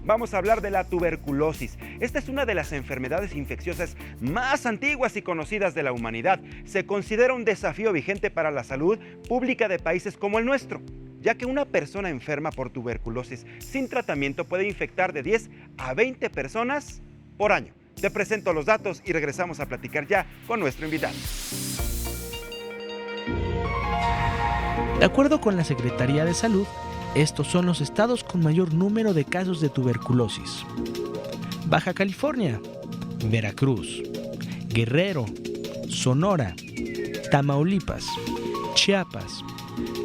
vamos a hablar de la tuberculosis. Esta es una de las enfermedades infecciosas más antiguas y conocidas de la humanidad. Se considera un desafío vigente para la salud pública de países como el nuestro, ya que una persona enferma por tuberculosis sin tratamiento puede infectar de 10 a 20 personas por año. Te presento los datos y regresamos a platicar ya con nuestro invitado. De acuerdo con la Secretaría de Salud, estos son los estados con mayor número de casos de tuberculosis: Baja California, Veracruz, Guerrero, Sonora, Tamaulipas, Chiapas,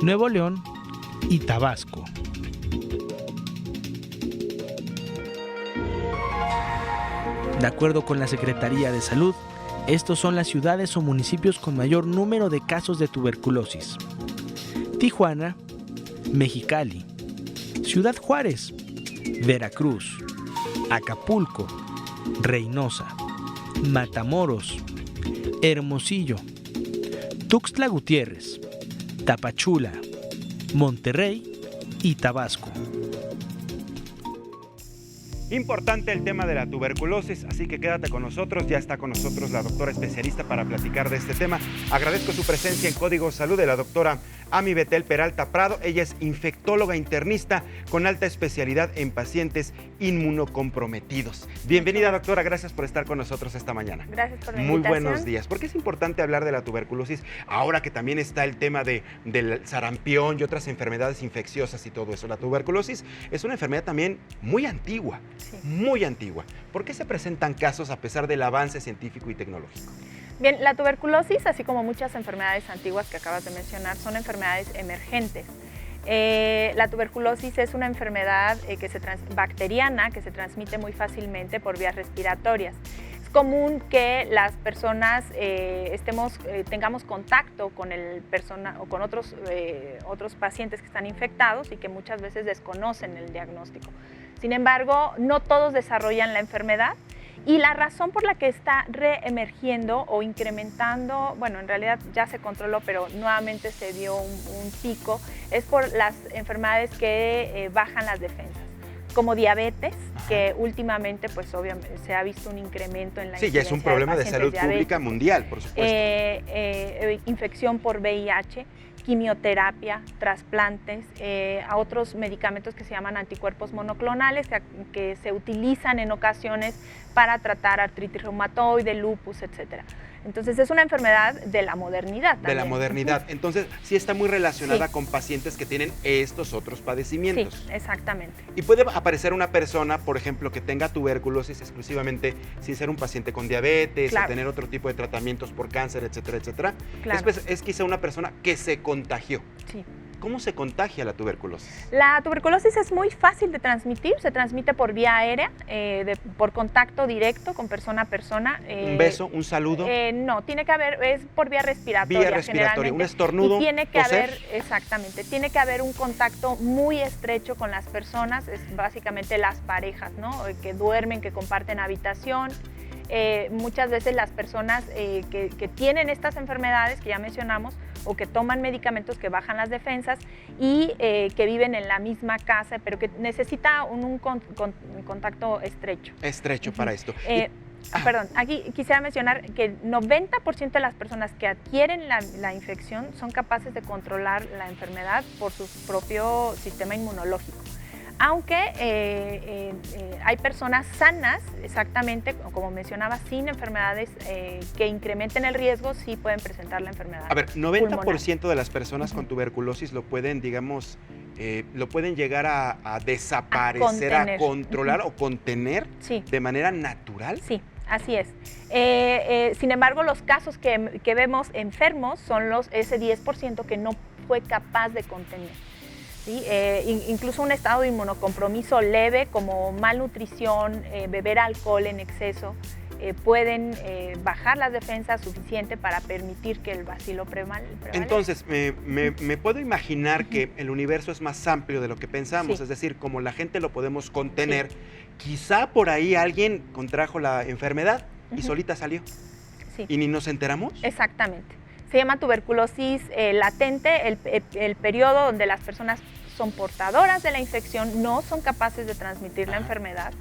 Nuevo León y Tabasco. De acuerdo con la Secretaría de Salud, estos son las ciudades o municipios con mayor número de casos de tuberculosis: Tijuana, Mexicali, Ciudad Juárez, Veracruz, Acapulco, Reynosa, Matamoros, Hermosillo, Tuxtla Gutiérrez, Tapachula, Monterrey y Tabasco. Importante el tema de la tuberculosis, así que quédate con nosotros. Ya está con nosotros la doctora especialista para platicar de este tema. Agradezco su presencia en Código Salud de la doctora Amy Betel Peralta Prado. Ella es infectóloga internista con alta especialidad en pacientes inmunocomprometidos. Bienvenida, doctora, gracias por estar con nosotros esta mañana. Gracias por la invitación. Muy buenos días. ¿Por qué es importante hablar de la tuberculosis ahora que también está el tema del sarampión y otras enfermedades infecciosas y todo eso? La tuberculosis es una enfermedad también muy antigua. Sí. Muy antigua. ¿Por qué se presentan casos a pesar del avance científico y tecnológico? Bien, la tuberculosis, así como muchas enfermedades antiguas que acabas de mencionar, son enfermedades emergentes. La tuberculosis es una enfermedad bacteriana que se transmite muy fácilmente por vías respiratorias. Es común que las personas tengamos contacto con o con otros pacientes que están infectados y que muchas veces desconocen el diagnóstico. Sin embargo, no todos desarrollan la enfermedad y la razón por la que está reemergiendo o incrementando, bueno, en realidad ya se controló, pero nuevamente se dio un pico, es por las enfermedades que bajan las defensas, como diabetes, que últimamente pues obviamente se ha visto un incremento en la incidencia. Sí, ya es un problema de salud pública mundial, por supuesto. Infección por VIH, quimioterapia, trasplantes, a otros medicamentos que se llaman anticuerpos monoclonales que se utilizan en ocasiones para tratar artritis reumatoide, lupus, etcétera. Entonces es una enfermedad de la modernidad también. De la modernidad. Entonces sí está muy relacionada con pacientes que tienen estos otros padecimientos. Sí, exactamente. Y puede aparecer una persona, por ejemplo, que tenga tuberculosis exclusivamente sin ser un paciente con diabetes, o tener otro tipo de tratamientos por cáncer, etcétera, etcétera. Claro. Es quizá una persona que se contagió. Sí. ¿Cómo se contagia la tuberculosis? La tuberculosis es muy fácil de transmitir, se transmite por vía aérea, por contacto directo con persona a persona. ¿Un beso, un saludo? No, tiene que haber, es por vía respiratoria. Vía respiratoria, un estornudo, y tiene que haber, exactamente, tiene que haber un contacto muy estrecho con las personas, es básicamente las parejas, ¿no? Que duermen, que comparten habitación. Muchas veces las personas que tienen estas enfermedades que ya mencionamos o que toman medicamentos que bajan las defensas y que viven en la misma casa, pero que necesita un contacto estrecho. Estrecho para esto. Perdón, aquí quisiera mencionar que el 90% de las personas que adquieren la infección son capaces de controlar la enfermedad por su propio sistema inmunológico. Aunque hay personas sanas, exactamente, como mencionaba, sin enfermedades que incrementen el riesgo, sí pueden presentar la enfermedad. A ver, 90% de las personas con tuberculosis lo pueden, digamos, lo pueden llegar a desaparecer, a controlar o contener de manera natural. Sí. Así es. Sin embargo, los casos que vemos enfermos son ese 10% que no fue capaz de contener. ¿Sí? Incluso un estado de inmunocompromiso leve como malnutrición, beber alcohol en exceso, pueden bajar las defensas suficiente para permitir que el bacilo prevalezca. Entonces, me puedo imaginar que el universo es más amplio de lo que pensamos, es decir, como la gente lo podemos contener, quizá por ahí alguien contrajo la enfermedad y solita salió. Sí. ¿Y ni nos enteramos? Exactamente. Se llama tuberculosis latente, el periodo donde las personas son portadoras de la infección, no son capaces de transmitir la enfermedad.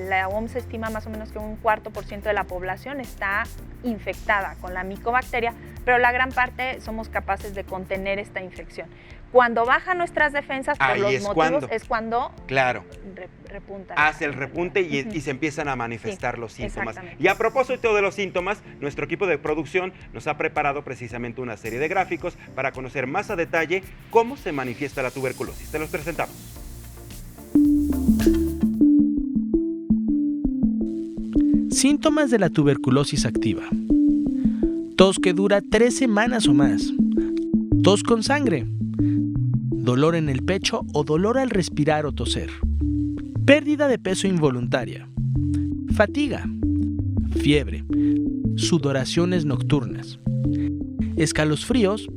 La OMS estima más o menos que un 4% de la población está infectada con la micobacteria, pero la gran parte somos capaces de contener esta infección. Cuando bajan nuestras defensas por los motivos es cuando claro, repunta. Hace el repunte y se empiezan a manifestar los síntomas. Y a propósito de los síntomas, nuestro equipo de producción nos ha preparado precisamente una serie de gráficos para conocer más a detalle cómo se manifiesta la tuberculosis. Te los presentamos. Síntomas de la tuberculosis activa. Tos que dura 3 semanas o más. Tos con sangre. Dolor en el pecho o dolor al respirar o toser. Pérdida de peso involuntaria. Fatiga. Fiebre. Sudoraciones nocturnas. Escalofríos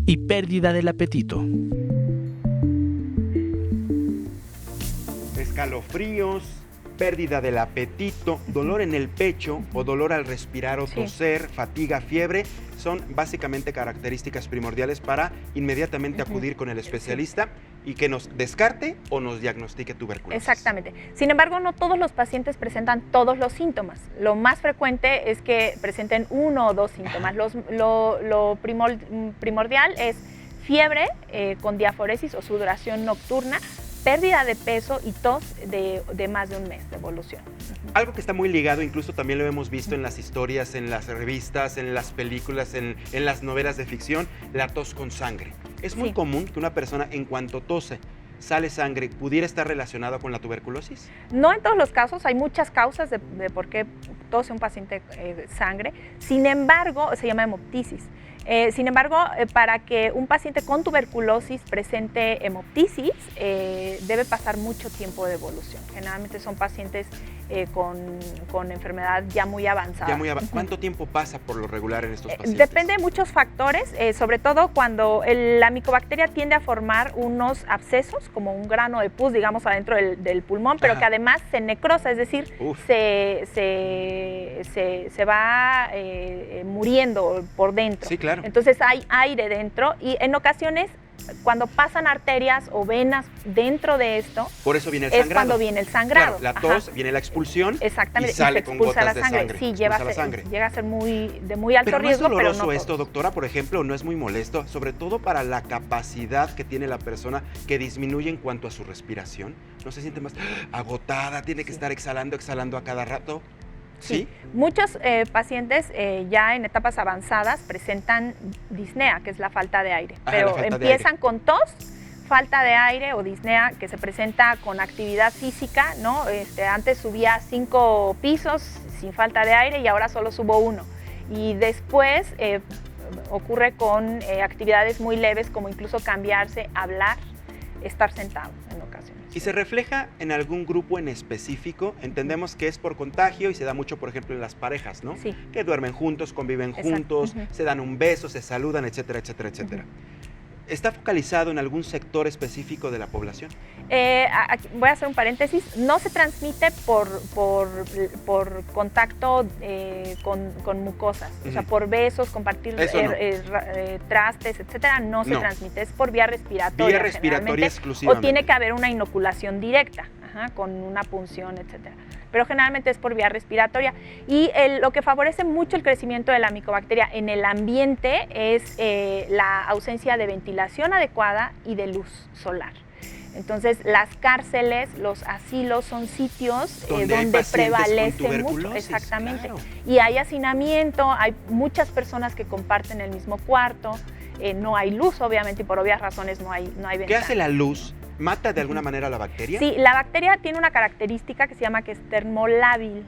y pérdida del apetito. Escalofríos, pérdida del apetito, dolor en el pecho o dolor al respirar o toser, fatiga, fiebre, son básicamente características primordiales para inmediatamente acudir con el especialista y que nos descarte o nos diagnostique tuberculosis. Exactamente. Sin embargo, no todos los pacientes presentan todos los síntomas. Lo más frecuente es que presenten 1 o 2 síntomas. Lo primordial es fiebre con diaforesis o sudoración nocturna, pérdida de peso y tos de más de un mes de evolución. Algo que está muy ligado, incluso también lo hemos visto en las historias, en las revistas, en las películas, en las novelas de ficción, la tos con sangre. Es muy común que una persona, en cuanto tose, sale sangre, ¿pudiera estar relacionado con la tuberculosis? No en todos los casos, hay muchas causas de por qué tose un paciente sangre. Sin embargo, se llama hemoptisis. Sin embargo, para que un paciente con tuberculosis presente hemoptisis, debe pasar mucho tiempo de evolución. Generalmente son pacientes con enfermedad ya muy avanzada. ¿Cuánto tiempo pasa por lo regular en estos pacientes? Depende de muchos factores, sobre todo cuando la micobacteria tiende a formar unos abscesos, como un grano de pus, digamos, adentro del pulmón, pero que además se necrosa, es decir, se va muriendo por dentro. Sí, claro. Entonces hay aire dentro y en ocasiones cuando pasan arterias o venas dentro de esto, por eso viene el sangrado. Es cuando viene el sangrado. Claro, la tos, viene la expulsión. Exactamente, y sale se con expulsa gotas la sangre. Sí, llega a ser de muy alto riesgo, pero no es doloroso esto, doctora, por ejemplo, no es muy molesto, sobre todo para la capacidad que tiene la persona que disminuye en cuanto a su respiración. No se siente más agotada, tiene que estar exhalando a cada rato. ¿Sí? Muchos pacientes ya en etapas avanzadas presentan disnea, que es la falta de aire, pero empiezan con tos, falta de aire o disnea que se presenta con actividad física, ¿no? Antes subía 5 pisos sin falta de aire y ahora solo subo 1. Y después ocurre con actividades muy leves como incluso cambiarse, hablar, estar sentado en ocasiones. ¿Y se refleja en algún grupo en específico? Entendemos que es por contagio y se da mucho, por ejemplo, en las parejas, ¿no? Sí. Que duermen juntos, conviven juntos, se dan un beso, se saludan, etcétera, etcétera, etcétera. ¿Está focalizado en algún sector específico de la población? Voy a hacer un paréntesis. No se transmite por contacto con mucosas, o sea, por besos, compartir trastes, etcétera, no se transmite. Es por vía respiratoria. Vía respiratoria exclusivamente. O tiene que haber una inoculación directa, con una punción, etcétera. Pero generalmente es por vía respiratoria. Y lo que favorece mucho el crecimiento de la micobacteria en el ambiente es la ausencia de ventilación adecuada y de luz solar. Entonces, las cárceles, los asilos son sitios donde prevalece mucho. Exactamente. Claro. Y hay hacinamiento, hay muchas personas que comparten el mismo cuarto, no hay luz, obviamente, y por obvias razones no hay ventana. ¿Qué hace la luz? ¿Mata de alguna manera a la bacteria? Sí, la bacteria tiene una característica que se llama que es termolábil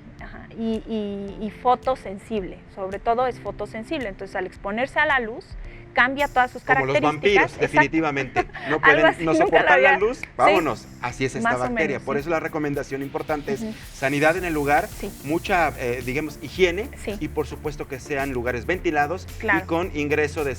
y fotosensible. Sobre todo es fotosensible. Entonces, al exponerse a la luz, cambia todas sus características. Como los vampiros, definitivamente. No pueden no soportar la luz, vámonos. Sí. Así es esta bacteria. Por eso la recomendación importante es sanidad en el lugar, mucha, digamos, higiene y por supuesto que sean lugares ventilados y con ingreso de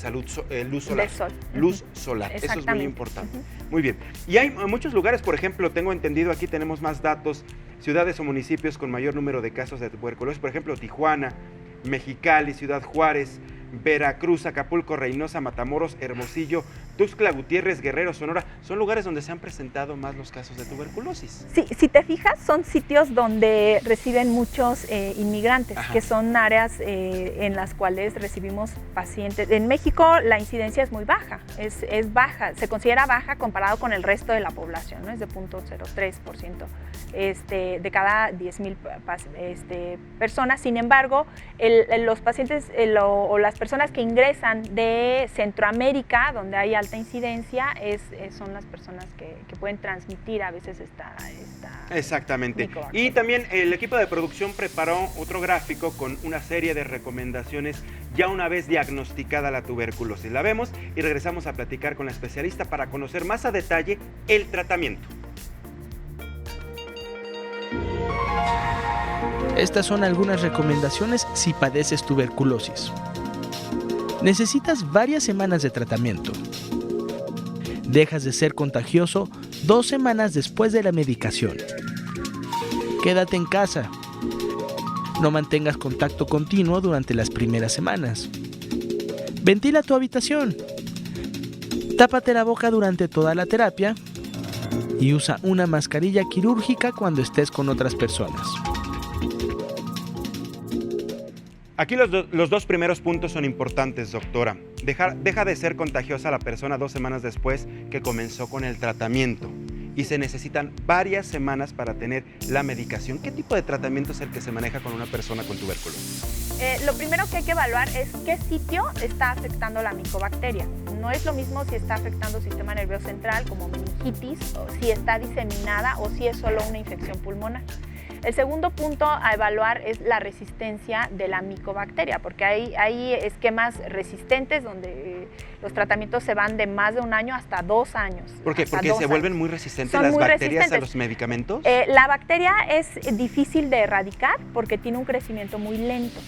luz solar. Luz solar, eso es muy importante. Muy bien. Y hay muchos lugares, por ejemplo, tengo entendido, aquí tenemos más datos, ciudades o municipios con mayor número de casos de tuberculosis, por ejemplo, Tijuana, Mexicali, Ciudad Juárez, Veracruz, Acapulco, Reynosa, Matamoros, Hermosillo, Tuxtla Gutiérrez, Guerrero, Sonora, son lugares donde se han presentado más los casos de tuberculosis. Sí, si te fijas, son sitios donde reciben muchos inmigrantes, que son áreas en las cuales recibimos pacientes. En México la incidencia es muy baja, es baja, se considera baja comparado con el resto de la población, ¿no? Es de 0.03% de cada 10,000 personas. Sin embargo, los pacientes o las personas que ingresan de Centroamérica, donde hay alta incidencia, son las personas que pueden transmitir a veces esta Exactamente. Y también el equipo de producción preparó otro gráfico con una serie de recomendaciones ya una vez diagnosticada la tuberculosis. La vemos y regresamos a platicar con la especialista para conocer más a detalle el tratamiento. Estas son algunas recomendaciones si padeces tuberculosis. Necesitas varias semanas de tratamiento. Dejas de ser contagioso 2 semanas después de la medicación. Quédate en casa. No mantengas contacto continuo durante las primeras semanas. Ventila tu habitación. Tápate la boca durante toda la terapia y usa una mascarilla quirúrgica cuando estés con otras personas. Aquí los dos primeros puntos son importantes, doctora. Deja de ser contagiosa la persona 2 semanas después que comenzó con el tratamiento. Y se necesitan varias semanas para tener la medicación. ¿Qué tipo de tratamiento es el que se maneja con una persona con tuberculosis? Lo primero que hay que evaluar es qué sitio está afectando la micobacteria. No es lo mismo si está afectando el sistema nervioso central, como meningitis, o si está diseminada o si es solo una infección pulmonar. El segundo punto a evaluar es la resistencia de la micobacteria, porque hay esquemas resistentes donde los tratamientos se van de más de 1 año hasta 2 años. ¿Por qué? ¿Porque se vuelven muy resistentes las bacterias a los medicamentos? La bacteria es difícil de erradicar porque tiene un crecimiento muy lento.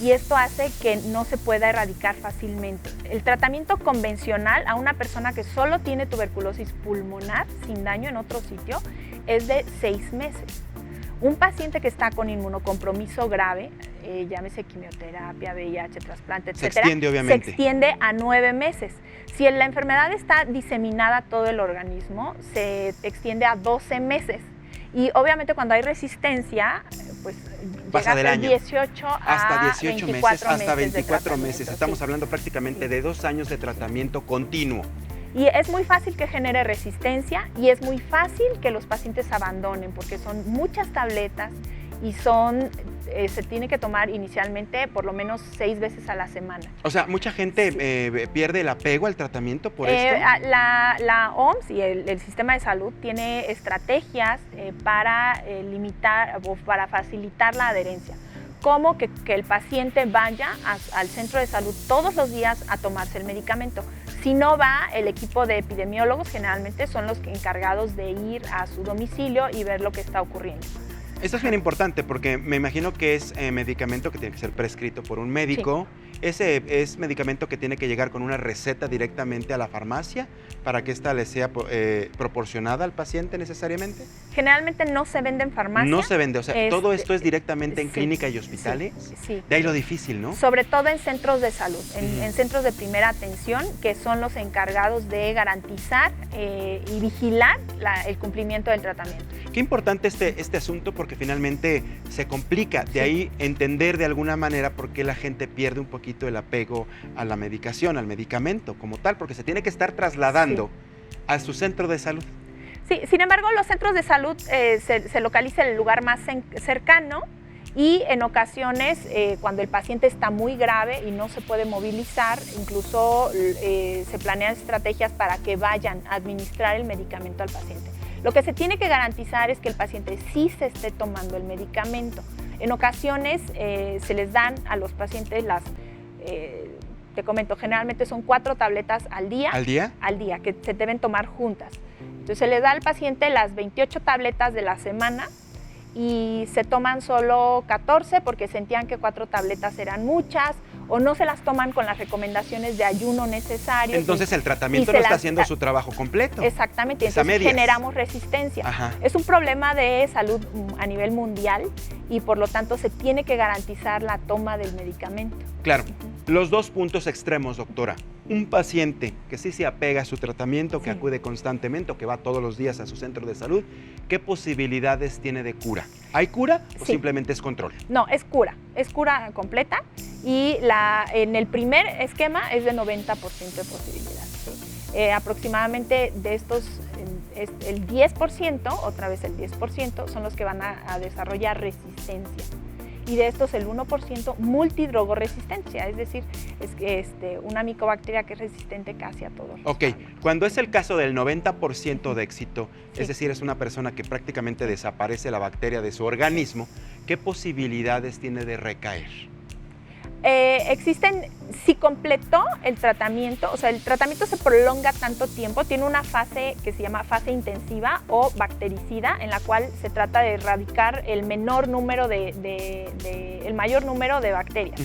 Y esto hace que no se pueda erradicar fácilmente. El tratamiento convencional a una persona que solo tiene tuberculosis pulmonar, sin daño en otro sitio, es de 6 meses. Un paciente que está con inmunocompromiso grave, llámese quimioterapia, VIH, trasplante, etcétera, se extiende, obviamente. Se extiende a 9 meses. Si la enfermedad está diseminada a todo el organismo, se extiende a 12 meses. Y obviamente cuando hay resistencia, pues pasa del año. 18 hasta 18 meses, hasta 24 meses. meses. Estamos hablando prácticamente de 2 años de tratamiento continuo. Y es muy fácil que genere resistencia y es muy fácil que los pacientes abandonen porque son muchas tabletas y se tiene que tomar inicialmente por lo menos 6 veces a la semana. O sea, mucha gente pierde el apego al tratamiento por esto. La OMS y el sistema de salud tiene estrategias para limitar o para facilitar la adherencia. Como que el paciente vaya al centro de salud todos los días a tomarse el medicamento. Si no va, el equipo de epidemiólogos generalmente son los encargados de ir a su domicilio y ver lo que está ocurriendo. Esto es bien importante porque me imagino que es medicamento que tiene que ser prescrito por un médico. Sí. ¿Ese es medicamento que tiene que llegar con una receta directamente a la farmacia para que ésta le sea proporcionada al paciente necesariamente? Generalmente no se vende en farmacia. No se vende, o sea, todo esto es directamente en clínica y hospitales. Sí. De ahí lo difícil, ¿no? Sobre todo en centros de salud, en centros de primera atención, que son los encargados de garantizar y vigilar el cumplimiento del tratamiento. Qué importante este asunto porque finalmente se complica. De ahí entender de alguna manera por qué la gente pierde un poquito el apego a la medicación, al medicamento como tal, porque se tiene que estar trasladando a su centro de salud. Sí, sin embargo, los centros de salud se localiza en el lugar más cercano y en ocasiones cuando el paciente está muy grave y no se puede movilizar, incluso se planean estrategias para que vayan a administrar el medicamento al paciente. Lo que se tiene que garantizar es que el paciente sí se esté tomando el medicamento. En ocasiones se les dan a los pacientes te comento, generalmente son 4 tabletas al día. ¿Al día? Al día, que se deben tomar juntas. Entonces se le da al paciente las 28 tabletas de la semana y se toman solo 14 porque sentían que 4 tabletas eran muchas o no se las toman con las recomendaciones de ayuno necesarias. Entonces el tratamiento no está haciendo su trabajo completo. Exactamente, entonces generamos resistencia. Ajá. Es un problema de salud a nivel mundial y por lo tanto se tiene que garantizar la toma del medicamento. Claro, los 2 puntos extremos, doctora. Un paciente que sí se apega a su tratamiento, que Sí. acude constantemente o que va todos los días a su centro de salud, ¿qué posibilidades tiene de cura? ¿Hay cura o Sí. simplemente es control? No, es cura completa y en el primer esquema es de 90% de posibilidad. ¿Sí? Aproximadamente de estos, el 10%, otra vez el 10%, son los que van a desarrollar resistencia. Y de estos el 1% multidrogoresistencia, es decir, es que una micobacteria que es resistente casi a todos los Ok, fármacos. cuando es el caso del 90% de éxito, Sí. es decir, es una persona que prácticamente desaparece la bacteria de su organismo, ¿qué posibilidades tiene de recaer? Existen, si completó el tratamiento, o sea, el tratamiento se prolonga tanto tiempo, tiene una fase que se llama fase intensiva o bactericida, en la cual se trata de erradicar el mayor número de bacterias.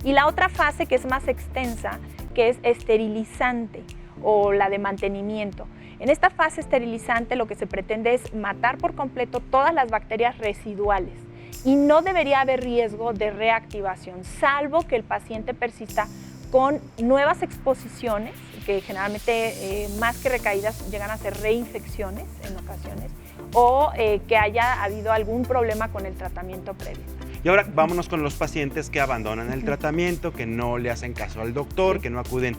Y la otra fase, que es más extensa, que es esterilizante o la de mantenimiento. En esta fase esterilizante lo que se pretende es matar por completo todas las bacterias residuales. Y no debería haber riesgo de reactivación, salvo que el paciente persista con nuevas exposiciones, que generalmente más que recaídas llegan a ser reinfecciones en ocasiones, o que haya habido algún problema con el tratamiento previo. Y ahora vámonos con los pacientes que abandonan el tratamiento, que no le hacen caso al doctor, que no acuden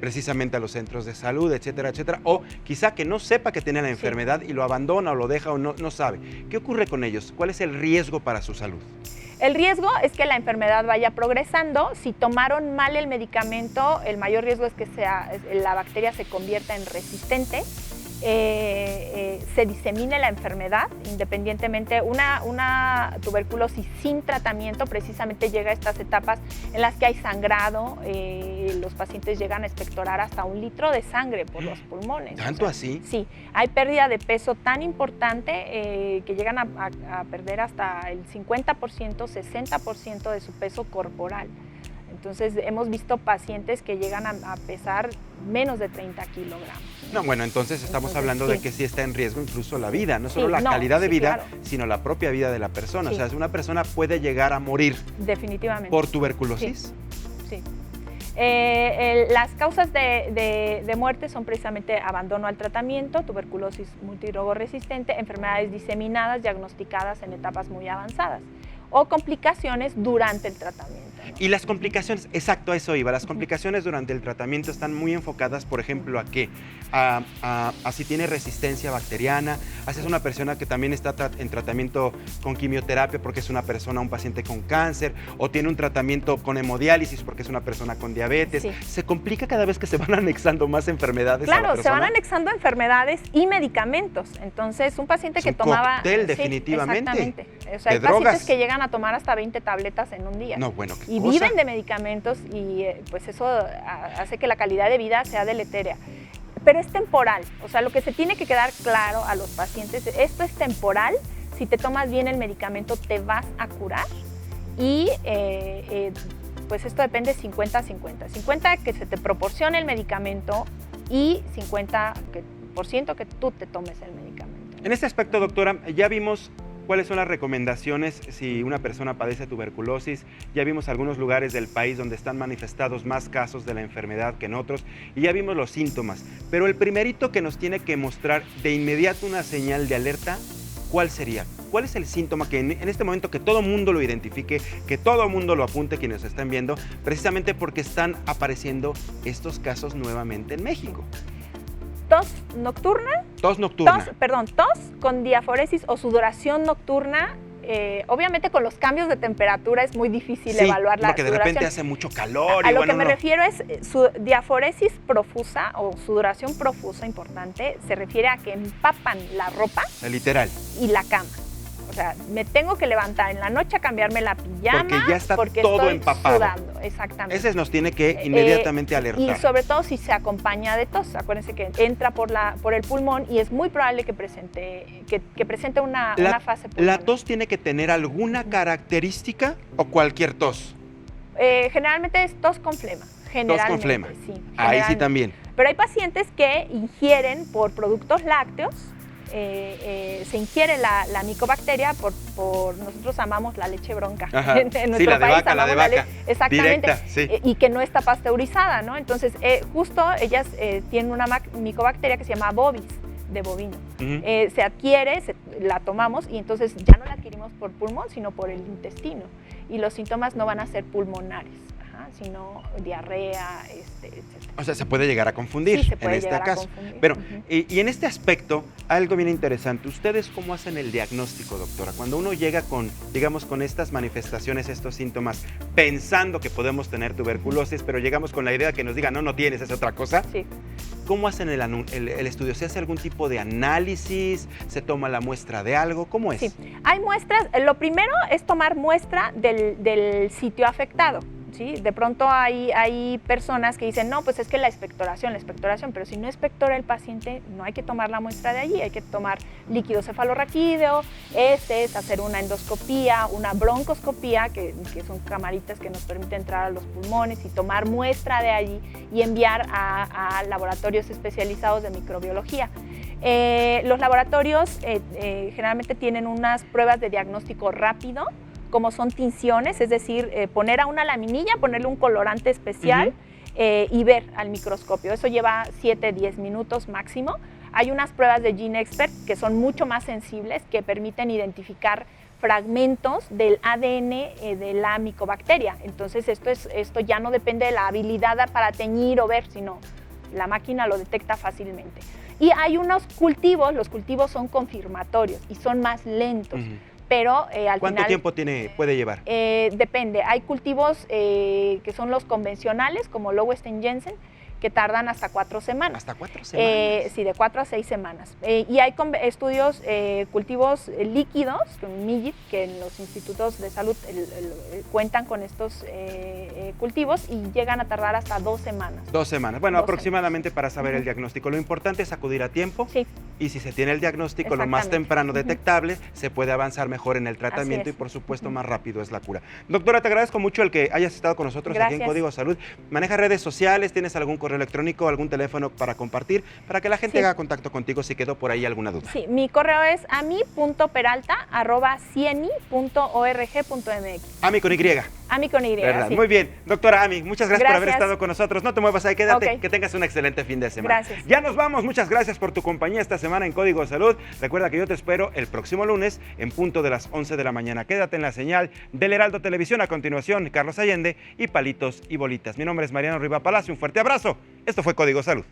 precisamente a los centros de salud, etcétera, etcétera, o quizá que no sepa que tiene la enfermedad y lo abandona o lo deja o no sabe. ¿Qué ocurre con ellos? ¿Cuál es el riesgo para su salud? El riesgo es que la enfermedad vaya progresando. Si tomaron mal el medicamento, el mayor riesgo es que la bacteria se convierta en resistente, se disemine la enfermedad, independientemente. Una tuberculosis sin tratamiento precisamente llega a estas etapas en las que hay sangrado, los pacientes llegan a expectorar hasta 1 litro de sangre por los pulmones. ¿Tanto así? Sí, hay pérdida de peso tan importante que llegan a perder hasta el 50%, 60% de su peso corporal. Entonces hemos visto pacientes que llegan a pesar menos de 30 kilogramos. No, bueno, entonces estamos hablando de que sí está en riesgo incluso la vida, no solo Sí, la calidad de vida, claro. sino la propia vida de la persona. Sí. O sea, una persona puede llegar a morir Definitivamente. por tuberculosis. Sí. Las causas de muerte son precisamente abandono al tratamiento, tuberculosis multidrogorresistente, enfermedades diseminadas diagnosticadas en etapas muy avanzadas o complicaciones durante el tratamiento. Y las complicaciones, exacto, a eso iba, las complicaciones durante el tratamiento están muy enfocadas, por ejemplo, ¿a qué? A si tiene resistencia bacteriana, a si es una persona que también está en tratamiento con quimioterapia porque es una persona, un paciente con cáncer, o tiene un tratamiento con hemodiálisis porque es una persona con diabetes. Sí. Se complica cada vez que se van anexando más enfermedades a la Claro, persona. se van anexando enfermedades y medicamentos. Entonces, un paciente Es que un tomaba... cóctel, definitivamente. Exactamente. O sea, hay De pacientes drogas. que llegan a tomar hasta 20 tabletas en un día. No, bueno, qué Y cosa. viven de medicamentos y pues eso hace que la calidad de vida sea deletérea. Pero es temporal, o sea, lo que se tiene que quedar claro a los pacientes, esto es temporal, si te tomas bien el medicamento te vas a curar y pues esto depende 50-50. 50 que se te proporcione el medicamento y 50% que tú te tomes el medicamento. En este aspecto, doctora, ya vimos cuáles son las recomendaciones si una persona padece tuberculosis. Ya vimos algunos lugares del país donde están manifestados más casos de la enfermedad que en otros y ya vimos los síntomas. Pero el primerito que nos tiene que mostrar de inmediato una señal de alerta, ¿cuál sería? ¿Cuál es el síntoma que en este momento que todo mundo lo identifique, que todo mundo lo apunte quienes están viendo, precisamente porque están apareciendo estos casos nuevamente en México? Tos nocturna. Tos nocturna. Tos con diaforesis o sudoración nocturna. Obviamente con los cambios de temperatura es muy difícil evaluar la porque de sudoración. repente hace mucho calor. A lo que me refiero es su diaforesis profusa o sudoración profusa importante, se refiere a que empapan la ropa Literal. y la cama. O sea, me tengo que levantar en la noche a cambiarme la pijama Porque ya está porque todo estoy empapado. sudando. Exactamente. Ese nos tiene que inmediatamente alertar. Y sobre todo si se acompaña de tos. Acuérdense que entra por el pulmón y es muy probable que presente una fase pulmonar. ¿La tos tiene que tener alguna característica o cualquier tos? Generalmente es tos con flema. Tos con flema. Sí, Ahí sí también. Pero hay pacientes que ingieren por productos lácteos se ingiere la micobacteria nosotros amamos la leche bronca. En nuestro la de país vaca, la de vaca. Exactamente. Directa, sí. Y que no está pasteurizada, ¿no? Entonces, justo ellas tienen una micobacteria que se llama bovis, de bovino. Se adquiere, la tomamos y entonces ya no la adquirimos por pulmón, sino por el intestino. Y los síntomas no van a ser pulmonares, sino diarrea, etc. O sea, se puede llegar a confundir en este caso. Pero, y en este aspecto, algo bien interesante. ¿Ustedes cómo hacen el diagnóstico, doctora? Cuando uno llega con, digamos, con estas manifestaciones, estos síntomas, pensando que podemos tener tuberculosis, pero llegamos con la idea de que nos digan, no tienes, es otra cosa. Sí. ¿Cómo hacen el estudio? ¿Se hace algún tipo de análisis? ¿Se toma la muestra de algo? ¿Cómo es? Sí, hay muestras. Lo primero es tomar muestra del sitio afectado. ¿Sí? De pronto hay personas que dicen, no, pues es que la expectoración, pero si no expectora el paciente, no hay que tomar la muestra de allí, hay que tomar líquido cefalorraquídeo, es hacer una endoscopía, una broncoscopía, que son camaritas que nos permiten entrar a los pulmones y tomar muestra de allí y enviar a laboratorios especializados de microbiología. Los laboratorios generalmente tienen unas pruebas de diagnóstico rápido, como son tinciones, es decir, poner a una laminilla, ponerle un colorante especial y ver al microscopio. Eso lleva 7-10 minutos máximo. Hay unas pruebas de GeneXpert que son mucho más sensibles, que permiten identificar fragmentos del ADN de la micobacteria. Entonces esto ya no depende de la habilidad para teñir o ver, sino la máquina lo detecta fácilmente. Y hay unos cultivos, los cultivos son confirmatorios y son más lentos. Pero al ¿Cuánto final, tiempo puede llevar? Depende. Hay cultivos que son los convencionales, como Lowenstein Jensen, que tardan hasta 4 semanas. ¿Hasta 4 semanas? Sí, de 4 a 6 semanas. Y hay estudios, cultivos líquidos, MIGIT, que en los institutos de salud cuentan con estos cultivos y llegan a tardar hasta 2 semanas. 2 semanas. Bueno, aproximadamente para saber el diagnóstico. Lo importante es acudir a tiempo. Sí. Y si se tiene el diagnóstico lo más temprano detectable, se puede avanzar mejor en el tratamiento y por supuesto más rápido es la cura. Doctora, te agradezco mucho el que hayas estado con nosotros aquí en Código Salud. ¿Manejas redes sociales? ¿Tienes algún correo electrónico, algún teléfono para compartir, para que la gente haga contacto contigo si quedó por ahí alguna duda? Sí, mi correo es ami.peralta@cieni.org.mx. Ami con Y. Ami con Y, sí. Muy bien, doctora Ami, muchas gracias por haber estado con nosotros. No te muevas ahí, quédate, que tengas un excelente fin de semana. Gracias. Ya nos vamos, muchas gracias por tu compañía esta semana en Código Salud. Recuerda que yo te espero el próximo lunes en punto de las 11 de la mañana. Quédate en la señal del Heraldo Televisión. A continuación, Carlos Allende y Palitos y Bolitas. Mi nombre es Mariano Riva Palacio, un fuerte abrazo. Esto fue Código Salud.